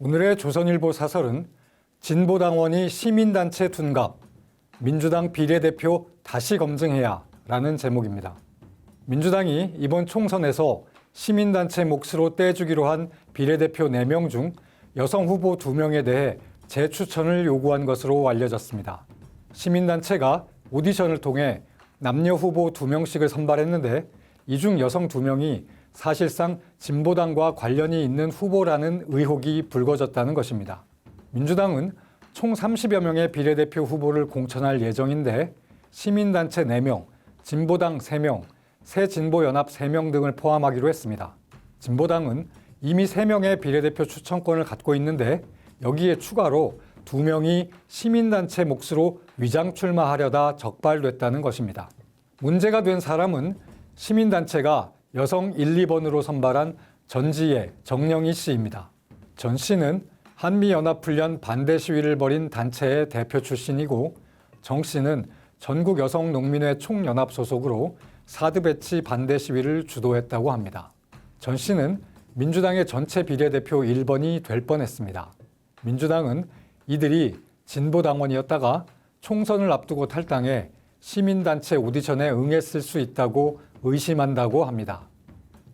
오늘의 조선일보 사설은 진보당원이 시민단체 둔갑, 민주당 비례대표 다시 검증해야 라는 제목입니다. 민주당이 이번 총선에서 시민단체 몫으로 떼주기로 한 비례대표 4명 중 여성 후보 2명에 대해 재추천을 요구한 것으로 알려졌습니다. 시민단체가 오디션을 통해 남녀 후보 2명씩을 선발했는데 이 중 여성 2명이 사실상 진보당과 관련이 있는 후보라는 의혹이 불거졌다는 것입니다. 민주당은 총 30여 명의 비례대표 후보를 공천할 예정인데 시민단체 4명, 진보당 3명, 새진보연합 3명 등을 포함하기로 했습니다. 진보당은 이미 3명의 비례대표 추천권을 갖고 있는데 여기에 추가로 2명이 시민단체 몫으로 위장 출마하려다 적발됐다는 것입니다. 문제가 된 사람은 시민단체가 여성 1, 2번으로 선발한 전지혜, 정영희 씨입니다. 전 씨는 한미연합훈련 반대 시위를 벌인 단체의 대표 출신이고 정 씨는 전국여성농민회 총연합 소속으로 사드 배치 반대 시위를 주도했다고 합니다. 전 씨는 민주당의 전체 비례대표 1번이 될 뻔했습니다. 민주당은 이들이 진보당원이었다가 총선을 앞두고 탈당해 시민단체 오디션에 응했을 수 있다고 의심한다고 합니다.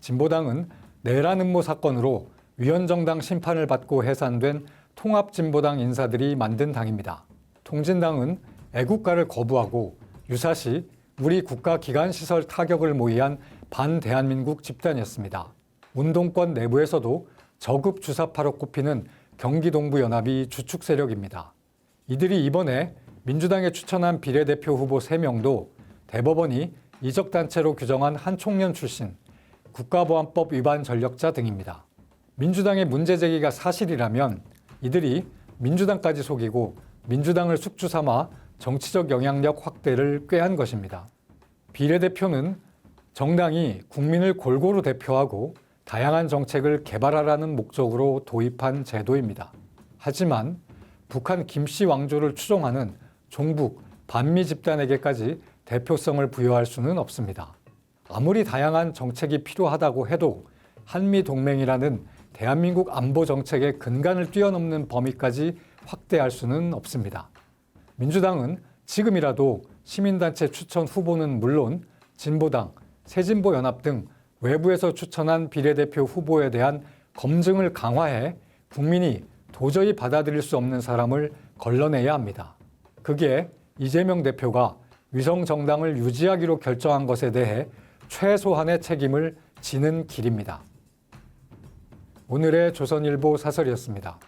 진보당은 내란 음모 사건으로 위헌정당 심판을 받고 해산된 통합진보당 인사들이 만든 당입니다. 통진당은 애국가를 거부하고 유사시 우리 국가기관시설 타격을 모의한 반대한민국 집단이었습니다. 운동권 내부에서도 저급 주사파로 꼽히는 경기동부연합이 주축 세력입니다. 이들이 이번에 민주당에 추천한 비례대표 후보 3명도 대법원이 이적단체로 규정한 한 총련 출신, 국가보안법 위반 전력자 등입니다. 민주당의 문제 제기가 사실이라면 이들이 민주당까지 속이고 민주당을 숙주 삼아 정치적 영향력 확대를 꾀한 것입니다. 비례대표는 정당이 국민을 골고루 대표하고 다양한 정책을 개발하라는 목적으로 도입한 제도입니다. 하지만 북한 김씨 왕조를 추종하는 종북, 반미 집단에게까지 대표성을 부여할 수는 없습니다. 아무리 다양한 정책이 필요하다고 해도 한미동맹이라는 대한민국 안보 정책의 근간을 뛰어넘는 범위까지 확대할 수는 없습니다. 민주당은 지금이라도 시민단체 추천 후보는 물론 진보당, 새진보연합 등 외부에서 추천한 비례대표 후보에 대한 검증을 강화해 국민이 도저히 받아들일 수 없는 사람을 걸러내야 합니다. 그게 이재명 대표가 위성정당을 유지하기로 결정한 것에 대해 최소한의 책임을 지는 길입니다. 오늘의 조선일보 사설이었습니다.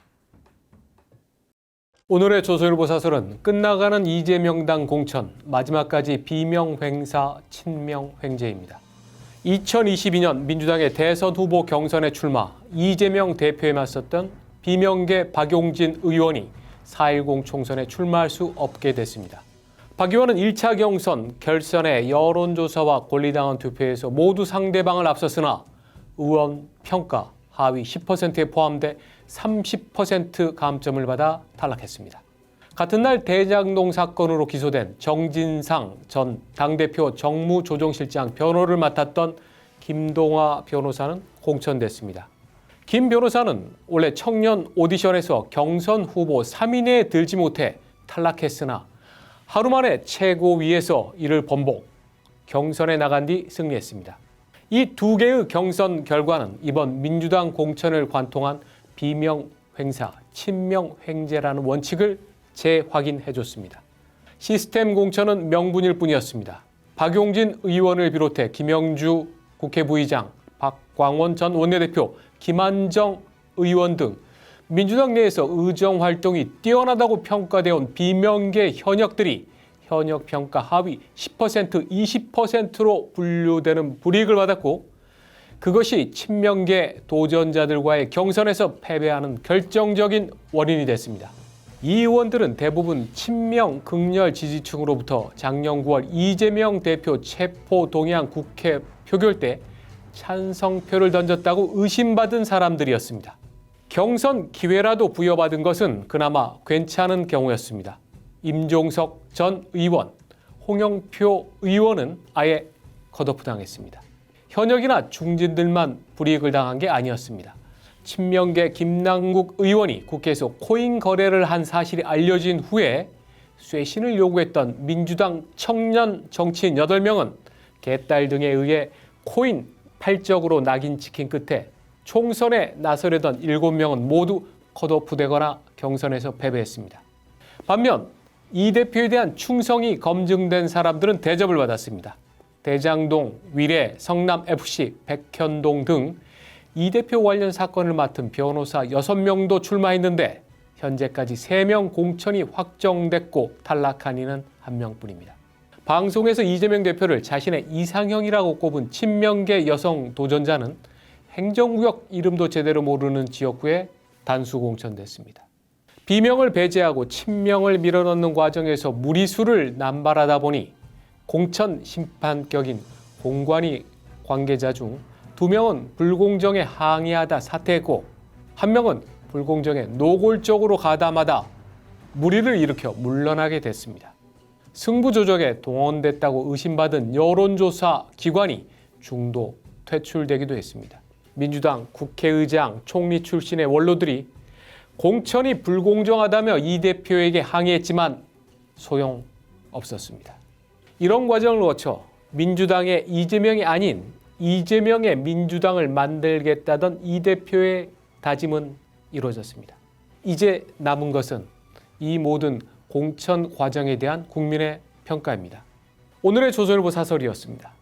오늘의 조선일보 사설은 끝나가는 이재명당 공천, 마지막까지 비명횡사, 친명횡재입니다. 2022년 민주당의 대선 후보 경선에 출마, 이재명 대표에 맞섰던 비명계 박용진 의원이 4.10 총선에 출마할 수 없게 됐습니다. 박 의원은 1차 경선 결선의 여론조사와 권리당원 투표에서 모두 상대방을 앞섰으나 의원 평가 하위 10%에 포함돼 30% 감점을 받아 탈락했습니다. 같은 날 대장동 사건으로 기소된 정진상 전 당대표 정무조정실장 변호를 맡았던 김동화 변호사는 공천됐습니다. 김 변호사는 원래 청년 오디션에서 경선 후보 3인에 들지 못해 탈락했으나 하루 만에 최고위에서 이를 번복, 경선에 나간 뒤 승리했습니다. 이 2개의 경선 결과는 이번 민주당 공천을 관통한 비명횡사, 친명횡재라는 원칙을 재확인해줬습니다. 시스템 공천은 명분일 뿐이었습니다. 박용진 의원을 비롯해 김영주 국회 부의장, 박광원 전 원내대표, 김한정 의원 등 민주당 내에서 의정 활동이 뛰어나다고 평가되어 비명계 현역들이 현역 평가 하위 10%, 20%로 분류되는 불이익을 받았고 그것이 친명계 도전자들과의 경선에서 패배하는 결정적인 원인이 됐습니다. 이 의원들은 대부분 친명 극렬 지지층으로부터 작년 9월 이재명 대표 체포 동의안 국회 표결 때 찬성표를 던졌다고 의심받은 사람들이었습니다. 경선 기회라도 부여받은 것은 그나마 괜찮은 경우였습니다. 임종석 전 의원, 홍영표 의원은 아예 컷오프 당했습니다. 현역이나 중진들만 불이익을 당한 게 아니었습니다. 친명계 김남국 의원이 국회에서 코인 거래를 한 사실이 알려진 후에 쇄신을 요구했던 민주당 청년 정치인 8명은 개딸 등에 의해 코인 팔적으로 낙인 찍힌 끝에 총선에 나서려던 7명은 모두 컷오프되거나 경선에서 패배했습니다. 반면 이 대표에 대한 충성이 검증된 사람들은 대접을 받았습니다. 대장동, 위례, 성남FC, 백현동 등 이 대표 관련 사건을 맡은 변호사 6명도 출마했는데 현재까지 3명 공천이 확정됐고 탈락한 이는 1명뿐입니다. 방송에서 이재명 대표를 자신의 이상형이라고 꼽은 친명계 여성 도전자는 행정구역 이름도 제대로 모르는 지역구에 단수 공천됐습니다. 비명을 배제하고 친명을 밀어넣는 과정에서 무리수를 남발하다 보니 공천 심판격인 공관위 관계자 중 2명은 불공정에 항의하다 사퇴했고 1명은 불공정에 노골적으로 가담하다 무리를 일으켜 물러나게 됐습니다. 승부 조작에 동원됐다고 의심받은 여론조사 기관이 중도 퇴출되기도 했습니다. 민주당 국회의장, 총리 출신의 원로들이 공천이 불공정하다며 이 대표에게 항의했지만 소용없었습니다. 이런 과정을 거쳐 민주당의 이재명이 아닌 이재명의 민주당을 만들겠다던 이 대표의 다짐은 이루어졌습니다. 이제 남은 것은 이 모든 공천 과정에 대한 국민의 평가입니다. 오늘의 조선일보 사설이었습니다.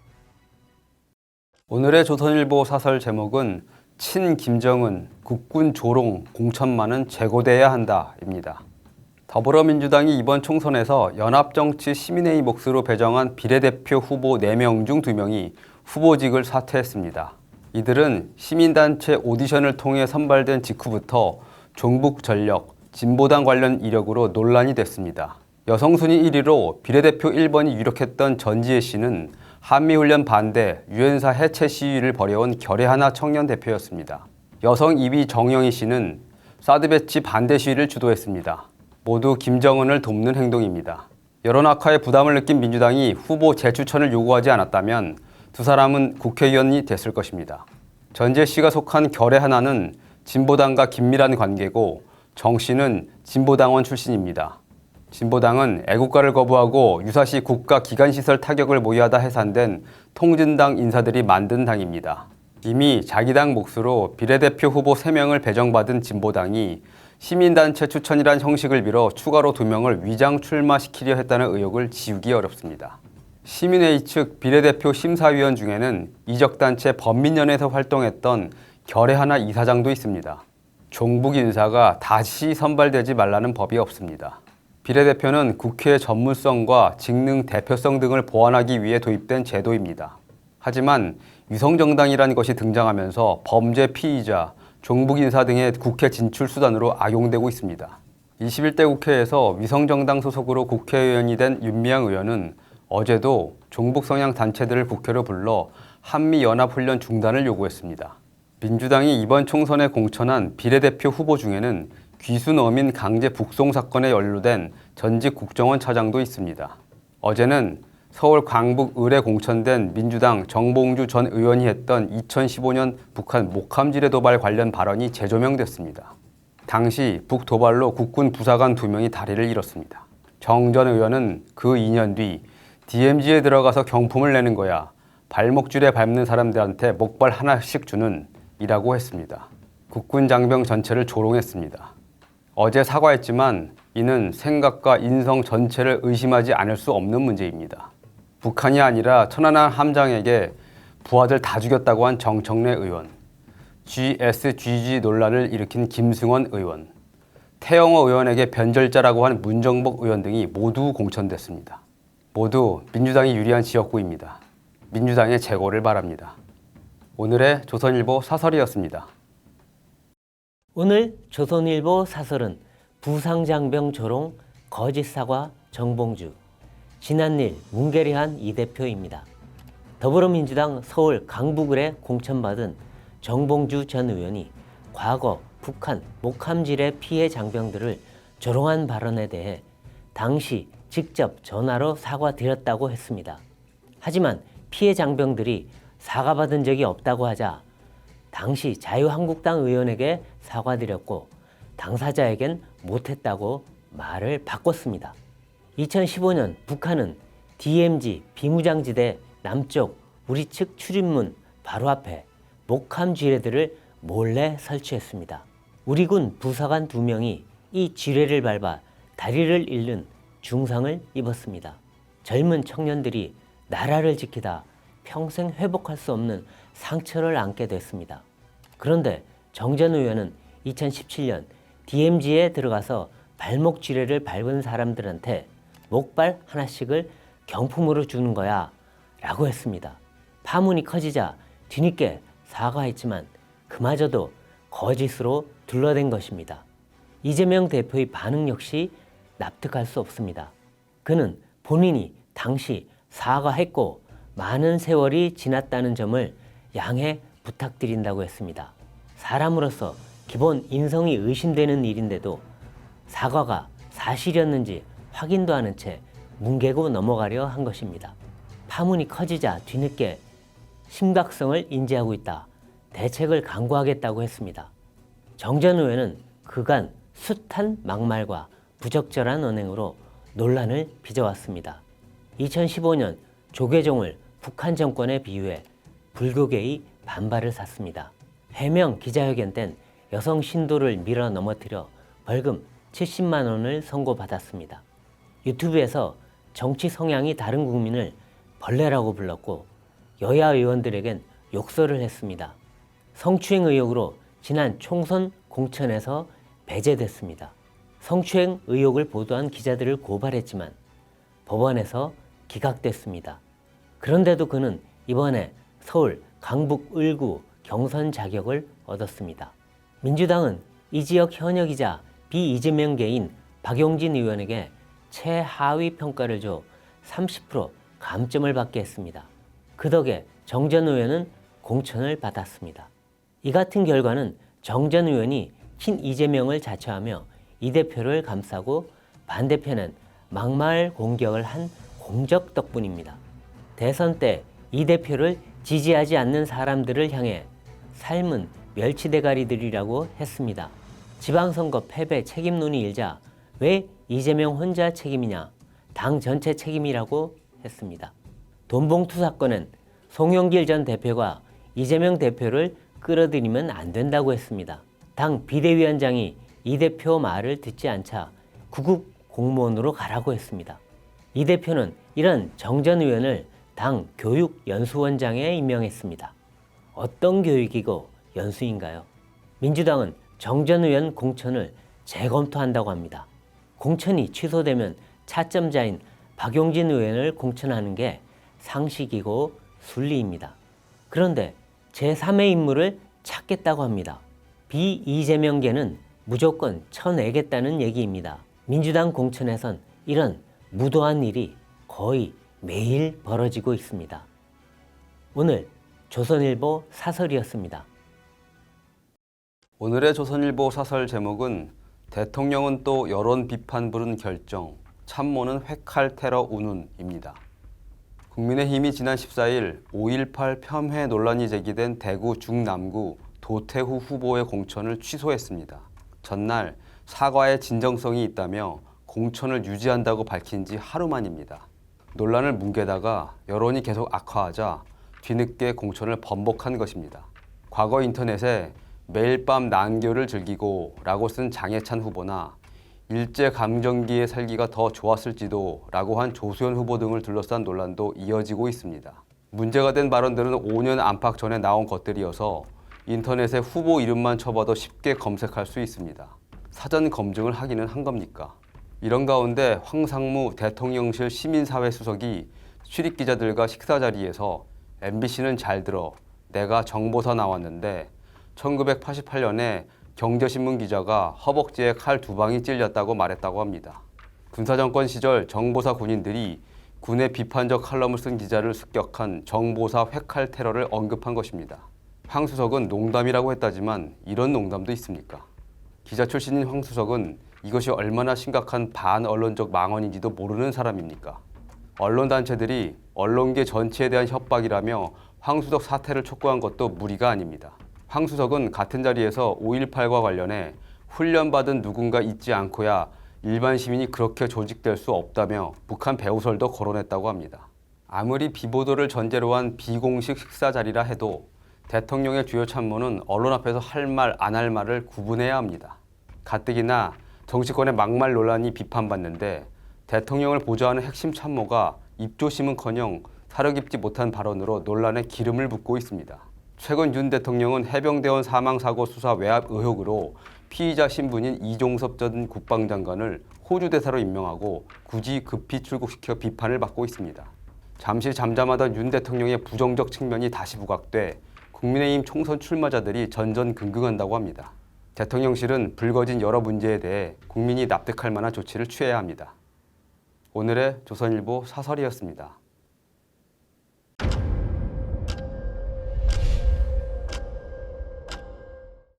오늘의 조선일보 사설 제목은 친 김정은 국군 조롱 공천만은 재고돼야 한다입니다. 더불어민주당이 이번 총선에서 연합정치 시민회의 몫으로 배정한 비례대표 후보 4명 중 2명이 후보직을 사퇴했습니다. 이들은 시민단체 오디션을 통해 선발된 직후부터 종북전력, 진보당 관련 이력으로 논란이 됐습니다. 여성순위 1위로 비례대표 1번이 유력했던 전지혜 씨는 한미훈련 반대, 유엔사 해체 시위를 벌여온 결의하나 청년 대표였습니다. 여성 2위 정영희 씨는 사드 배치 반대 시위를 주도했습니다. 모두 김정은을 돕는 행동입니다. 여론 악화에 부담을 느낀 민주당이 후보 재추천을 요구하지 않았다면 두 사람은 국회의원이 됐을 것입니다. 전지혜 씨가 속한 결의하나는 진보당과 긴밀한 관계고 정 씨는 진보당원 출신입니다. 진보당은 애국가를 거부하고 유사시 국가 기관시설 타격을 모의하다 해산된 통진당 인사들이 만든 당입니다. 이미 자기 당 몫으로 비례대표 후보 3명을 배정받은 진보당이 시민단체 추천이란 형식을 빌어 추가로 2명을 위장 출마시키려 했다는 의혹을 지우기 어렵습니다. 시민회의 측 비례대표 심사위원 중에는 이적단체 범민연에서 활동했던 결의하나 이사장도 있습니다. 종북 인사가 다시 선발되지 말라는 법이 없습니다. 비례대표는 국회의 전문성과 직능 대표성 등을 보완하기 위해 도입된 제도입니다. 하지만 위성정당이라는 것이 등장하면서 범죄 피의자, 종북 인사 등의 국회 진출 수단으로 악용되고 있습니다. 21대 국회에서 위성정당 소속으로 국회의원이 된 윤미향 의원은 어제도 종북 성향 단체들을 국회로 불러 한미연합훈련 중단을 요구했습니다. 민주당이 이번 총선에 공천한 비례대표 후보 중에는 귀순 어민 강제 북송 사건에 연루된 전직 국정원 차장도 있습니다. 어제는 서울 광북 을에 공천된 민주당 정봉주 전 의원이 했던 2015년 북한 목함지뢰 도발 관련 발언이 재조명됐습니다. 당시 북도발로 국군 부사관 2명이 다리를 잃었습니다. 정 전 의원은 그 2년 뒤 DMZ에 들어가서 경품을 내는 거야. 발목줄에 밟는 사람들한테 목발 하나씩 주는 이라고 했습니다. 국군 장병 전체를 조롱했습니다. 어제 사과했지만 이는 생각과 인성 전체를 의심하지 않을 수 없는 문제입니다. 북한이 아니라 천안함 함장에게 부하들 다 죽였다고 한 정청래 의원, GSGG 논란을 일으킨 김승원 의원, 태영호 의원에게 변절자라고 한 문정복 의원 등이 모두 공천됐습니다. 모두 민주당이 유리한 지역구입니다. 민주당의 재고를 바랍니다. 오늘의 조선일보 사설이었습니다. 오늘 조선일보 사설은 부상장병 조롱, 거짓사과 정봉주, 지난일 뭉게리한 이 대표입니다. 더불어민주당 서울 강북을에 공천받은 정봉주 전 의원이 과거 북한 목함지뢰 피해 장병들을 조롱한 발언에 대해 당시 직접 전화로 사과드렸다고 했습니다. 하지만 피해 장병들이 사과받은 적이 없다고 하자 당시 자유한국당 의원에게 사과드렸고 당사자에겐 못했다고 말을 바꿨습니다. 2015년 북한은 DMZ 비무장지대 남쪽 우리 측 출입문 바로 앞에 목함 지뢰들을 몰래 설치했습니다. 우리 군 부사관 2명이 이 지뢰를 밟아 다리를 잃는 중상을 입었습니다. 젊은 청년들이 나라를 지키다 평생 회복할 수 없는 상처를 안게 됐습니다. 그런데 정 전 의원은 2017년 DMZ에 들어가서 발목 지뢰를 밟은 사람들한테 목발 하나씩을 경품으로 주는 거야 라고 했습니다. 파문이 커지자 뒤늦게 사과했지만 그마저도 거짓으로 둘러댄 것입니다. 이재명 대표의 반응 역시 납득할 수 없습니다. 그는 본인이 당시 사과했고 많은 세월이 지났다는 점을 양해 부탁드린다고 했습니다. 사람으로서 기본 인성이 의심되는 일인데도 사과가 사실이었는지 확인도 않은 채 뭉개고 넘어가려 한 것입니다. 파문이 커지자 뒤늦게 심각성을 인지하고 있다. 대책을 강구하겠다고 했습니다. 정 전 의원은 그간 숱한 막말과 부적절한 언행으로 논란을 빚어왔습니다. 2015년 조계종을 북한 정권에 비유해 불교계의 반발을 샀습니다. 해명 기자회견 땐 여성 신도를 밀어 넘어뜨려 벌금 70만 원을 선고받았습니다. 유튜브에서 정치 성향이 다른 국민을 벌레라고 불렀고 여야 의원들에겐 욕설을 했습니다. 성추행 의혹으로 지난 총선 공천에서 배제됐습니다. 성추행 의혹을 보도한 기자들을 고발했지만 법원에서 기각됐습니다. 그런데도 그는 이번에 서울 강북 을구 경선 자격을 얻었습니다. 민주당은 이 지역 현역이자 비이재명계인 박용진 의원에게 최하위 평가를 줘 30% 감점을 받게 했습니다. 그 덕에 정 전 의원은 공천을 받았습니다. 이 같은 결과는 정 전 의원이 친이재명을 자처하며 이 대표를 감싸고 반대편은 막말 공격을 한 공적 덕분입니다. 대선 때 이 대표를 지지하지 않는 사람들을 향해 삶은 멸치대가리들이라고 했습니다. 지방선거 패배 책임론이 일자 왜 이재명 혼자 책임이냐, 당 전체 책임이라고 했습니다. 돈봉투 사건은 송영길 전 대표가 이재명 대표를 끌어들이면 안 된다고 했습니다. 당 비대위원장이 이 대표 말을 듣지 않자 구급 공무원으로 가라고 했습니다. 이 대표는 이런 정 전 의원을 당 교육연수원장에 임명했습니다. 어떤 교육이고 연수인가요? 민주당은 정 전 의원 공천을 재검토한다고 합니다. 공천이 취소되면 차점자인 박용진 의원을 공천하는 게 상식이고 순리입니다. 그런데 제3의 인물을 찾겠다고 합니다. 비이재명계는 무조건 쳐내겠다는 얘기입니다. 민주당 공천에선 이런 무도한 일이 거의 매일 벌어지고 있습니다. 오늘 조선일보 사설이었습니다. 오늘의 조선일보 사설 제목은 대통령은 또 여론 비판 부른 결정, 참모는 회칼 테러 운운입니다. 국민의힘이 지난 14일 5.18 폄훼 논란이 제기된 대구 중남구 도태후 후보의 공천을 취소했습니다. 전날 사과의 진정성이 있다며 공천을 유지한다고 밝힌 지 하루 만입니다. 논란을 뭉개다가 여론이 계속 악화하자 뒤늦게 공천을 번복한 것입니다. 과거 인터넷에 매일 밤 난교를 즐기고 라고 쓴 장해찬 후보나 일제강점기에 살기가 더 좋았을지도 라고 한 조수현 후보 등을 둘러싼 논란도 이어지고 있습니다. 문제가 된 발언들은 5년 안팎 전에 나온 것들이어서 인터넷에 후보 이름만 쳐봐도 쉽게 검색할 수 있습니다. 사전 검증을 하기는 한 겁니까? 이런 가운데 황상무 대통령실 시민사회 수석이 출입기자들과 식사 자리에서 MBC는 잘 들어 내가 정보사 나왔는데 1988년에 경제신문 기자가 허벅지에 칼 2방이 찔렸다고 말했다고 합니다. 군사정권 시절 정보사 군인들이 군의 비판적 칼럼을 쓴 기자를 습격한 정보사 회칼 테러를 언급한 것입니다. 황 수석은 농담이라고 했다지만 이런 농담도 있습니까? 기자 출신인 황 수석은 이것이 얼마나 심각한 반언론적 망언인지도 모르는 사람입니까? 언론단체들이 언론계 전체에 대한 협박이라며 황 수석 사퇴를 촉구한 것도 무리가 아닙니다. 황 수석은 같은 자리에서 5.18과 관련해 훈련받은 누군가 있지 않고야 일반 시민이 그렇게 조직될 수 없다며 북한 배후설도 거론했다고 합니다. 아무리 비보도를 전제로 한 비공식 식사 자리라 해도 대통령의 주요 참모는 언론 앞에서 할 말, 안 할 말을 구분해야 합니다. 가뜩이나 정치권의 막말 논란이 비판받는데 대통령을 보좌하는 핵심 참모가 입조심은커녕 사려 깊지 못한 발언으로 논란에 기름을 붓고 있습니다. 최근 윤 대통령은 해병대원 사망사고 수사 외압 의혹으로 피의자 신분인 이종섭 전 국방장관을 호주 대사로 임명하고 굳이 급히 출국시켜 비판을 받고 있습니다. 잠시 잠잠하던 윤 대통령의 부정적 측면이 다시 부각돼 국민의힘 총선 출마자들이 전전긍긍한다고 합니다. 대통령실은 불거진 여러 문제에 대해 국민이 납득할 만한 조치를 취해야 합니다. 오늘의 조선일보 사설이었습니다.